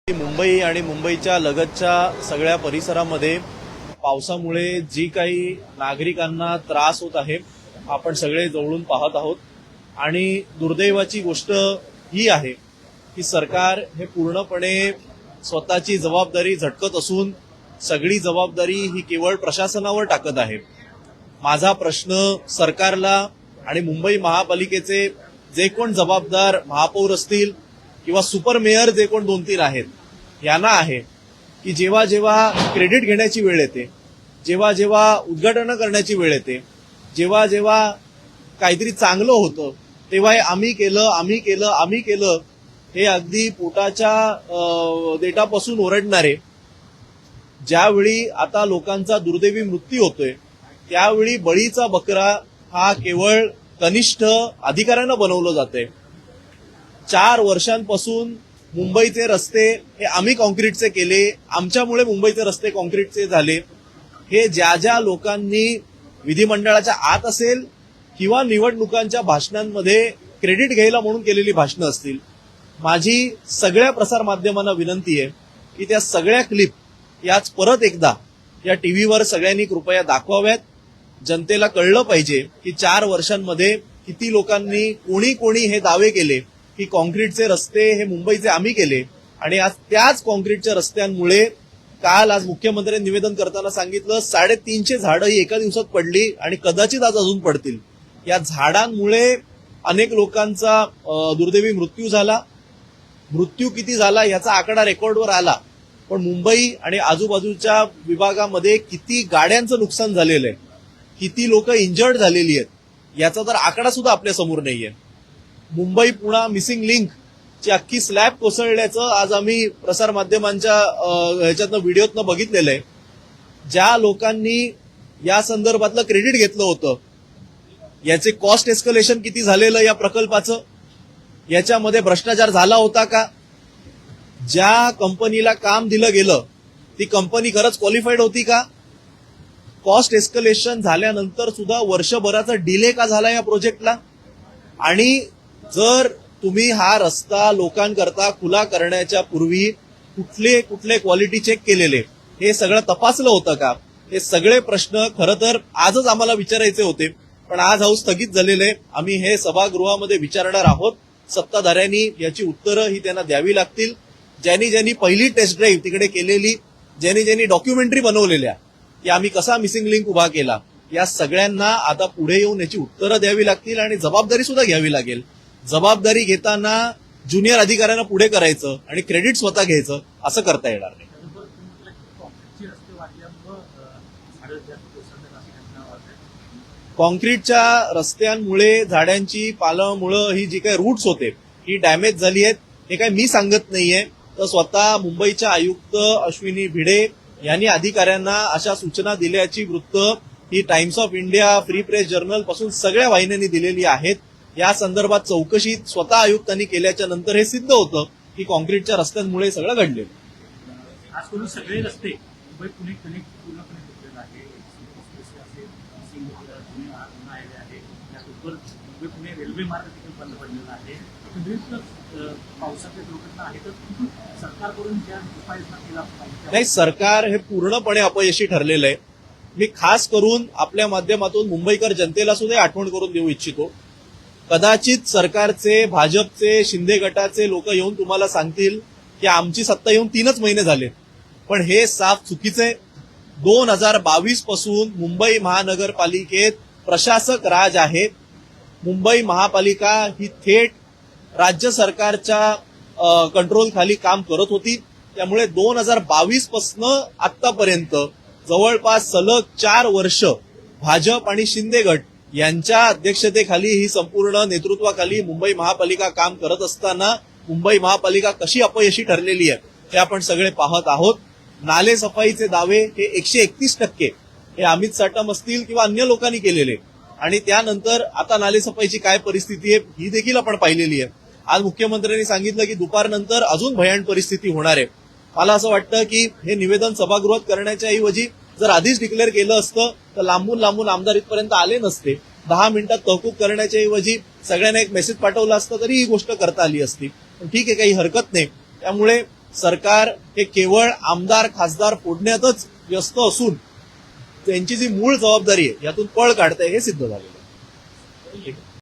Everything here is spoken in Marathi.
मुंबई आणि मुंबईच्या लगतच्या सगळ्या परिसरामध्ये पावसामुळे जी काही नागरिकांना त्रास होत आहे आपण सगळे जवळून पाहत आहोत। आणि दुर्दैवाची गोष्ट ही आहे की सरकार हे पूर्णपणे स्वतःची जबाबदारी झटकत असून सगळी जबाबदारी ही केवळ प्रशासनावर टाकत आहे। माझा प्रश्न सरकारला आणि मुंबई महापालिकेचे जे कोण जबाबदार महापौर असतील किंवा सुपर मेयर जे कोण 2-3 आहेत यांना आहे की जेव्हा जेव्हा क्रेडिट घेण्याची वेळ येते, जेव्हा जेव्हा उद्घाटन करण्याची वेळ येते, जेव्हा जेव्हा काहीतरी चांगलं होतं तेव्हा हे आम्ही केलं हे अगदी पोटाच्या देठापासून ओरडणारे, ज्यावेळी आता लोकांचा दुर्दैवी मृत्यू होतोय त्यावेळी बळीचा बकरा हा केवळ कनिष्ठ अधिकाऱ्यांना बनवलं जातंय। 4 वर्षांपासून मुंबईचे रस्ते हे आम्ही कॉन्क्रीटचे केले, आमच्यामुळे मुंबईचे रस्ते कॉन्क्रीटचे झाले, हे ज्या ज्या लोकांनी विधिमंडळाच्या आत असेल किंवा निवडणुकांच्या भाषणांमध्ये क्रेडिट घ्यायला म्हणून केलेली भाषणं असतील, माझी सगळ्या प्रसार माध्यमांना विनंती आहे की त्या सगळ्या क्लिप याच परत एकदा या टीव्हीवर सगळ्यांनी कृपया दाखवाव्यात। जनतेला कळलं पाहिजे की 4 वर्षांमध्ये किती लोकांनी कोणी हे दावे केले की कॉन्क्रीटचे रस्ते हे मुंबईचे आम्ही केले, आणि आज त्याच कॉन्क्रीटच्या रस्त्यांमुळे आज मुख्यमंत्र्यांनी निवेदन करताना सांगितलं 350 झाडं ही एका दिवसात पडली आणि कदाचित आज अजून पडतील। या झाडांमुळे अनेक लोकांचा दुर्दैवी मृत्यू झाला। मृत्यू किती झाला याचा आकडा रेकॉर्डवर आला, पण मुंबई आणि आजूबाजूच्या विभागामध्ये किती गाड्यांचं नुकसान झालेलं आहे, किती लोक इंजर्ड झालेली आहेत याचा तर आकडा सुद्धा आपल्या समोर नाहीये। मुंबई पुणा मिसिंग लिंक ची अख्खी स्लॅब कोसळल्याचं आज आम्ही प्रसार माध्यमांच्या ह्याच्यातनं व्हिडिओतनं बघितलेलं आहे। ज्या लोकांनी या संदर्भातलं क्रेडिट घेतलं होतं याचे कॉस्ट एस्कलेशन किती झालेलं या प्रकल्पाचं, याच्यामध्ये भ्रष्टाचार झाला होता का, ज्या कंपनीला काम दिलं गेलं ती कंपनी खरंच क्वालिफाईड होती का, कॉस्ट एस्कलेशन झाल्यानंतर सुद्धा वर्षभराचा डिले का झाला या प्रोजेक्टला, आणि जर तुम्ही हा रस्ता लोकांकरता खुला करण्याच्या पूर्वी कुठले कुठले क्वालिटी चेक केलेले हे सगळं तपासलं होतं का, हे सगळे प्रश्न खरं तर आजच आम्हाला विचारायचे होते, पण आज हाऊस स्थगित झालेले आम्ही हे सभागृहामध्ये विचारणार आहोत। सत्ताधाऱ्यांनी याची उत्तरं ही त्यांना द्यावी लागतील। ज्यांनी पहिली टेस्ट ड्राईव्ह तिकडे केलेली, ज्यांनी डॉक्युमेंटरी बनवलेल्या की आम्ही कसा मिसिंग लिंक उभा केला, या सगळ्यांना आता पुढे येऊन याची उत्तरं द्यावी लागतील आणि जबाबदारी सुद्धा घ्यावी लागेल। जबाबदारी घेताना ज्युनियर अधिकाऱ्यांना पुढे करायचं आणि क्रेडिट स्वतः घ्यायचं असं करता येणार नाही। कॉन्क्रीटच्या रस्त्यांमुळे झाडांची पालामुळं ही जी काही रूट्स होते ही डॅमेज झाली आहेत, हे काही मी सांगत नाहीये, तर स्वतः मुंबईच्या आयुक्त अश्विनी भिडे यांनी अधिकाऱ्यांना अशा सूचना दिल्याची वृत्त ही Times of India, Free Press Journal पासून सगळ्या वाहिन्यांनी दिलेली आहेत। या संदर्भात चौकशी स्वतः आयुक्तांनी केल्याच्या नंतर हे सिद्ध होतं की कॉन्क्रीटच्या रस्त्यांमुळे सगळं घडलेलं। आज करून सगळे रस्ते मुंबई पुणे कनेक्ट पूर्णपणे तुटलेला आहे। त्याचबरोबर मुंबई पुणे रेल्वे मार्ग देखील बंद पडलेला आहे। पावसाच्या दुर्घटना आहे, तर सरकारकडून ज्या उपाययोजना केल्या पाहिजे नाही, सरकार हे पूर्णपणे अपयशी ठरलेलं आहे। मी खास करून आपल्या माध्यमातून मुंबईकर जनतेला सुद्धा आठवण करून देऊ इच्छितो। कदाचित सरकारचे, भाजपचे, शिंदे गटाचे लोक येऊन तुम्हाला सांगतील की आमची सत्ता येऊन 3च महिने झाले, पण हे साफ चुकीचे। 2022 पासून मुंबई महानगरपालिकेत प्रशासक राज आहे। मुंबई महापालिका ही थेट राज्य सरकारच्या कंट्रोल खाली काम करत होती, त्यामुळे 2022 पासून आतापर्यंत जवळपास सलग 4 वर्ष भाजप आणि शिंदे गट यांच्या अध्यक्षतेखाली ही संपूर्ण नेतृत्वाखाली मुंबई महापालिका काम करत असताना मुंबई महापालिका कशी अपयशी ठरलेली आहे हे आपण सगळे पाहत आहोत। नाले सफाईचे दावे हे 131% हे अमित साटम असतील किंवा अन्य लोकांनी केलेले, आणि त्यानंतर आता नाले सफाईची काय परिस्थिती आहे ही देखील आपण पाहिलेली आहे। आज मुख्यमंत्र्यांनी सांगितलं की दुपारनंतर अजून भयान परिस्थिती होणार आहे। मला असं वाटतं की हे निवेदन सभागृहात करण्याच्या ऐवजी जर आधीच डिक्लेअर केलं असतं तर लांबून आमदार इथपर्यंत आले नसते। 10 मिनिटात तहकूब करण्याच्या ऐवजी सगळ्यांना एक मेसेज पाठवला असता तरी ही गोष्ट करता आली असती, पण ठीक आहे, काही हरकत नाही। त्यामुळे सरकार हे केवळ आमदार खासदार फोडण्यातच व्यस्त असून त्यांची जी मूळ जबाबदारी आहे यातून पळ काढते हे सिद्ध झालेलं आहे.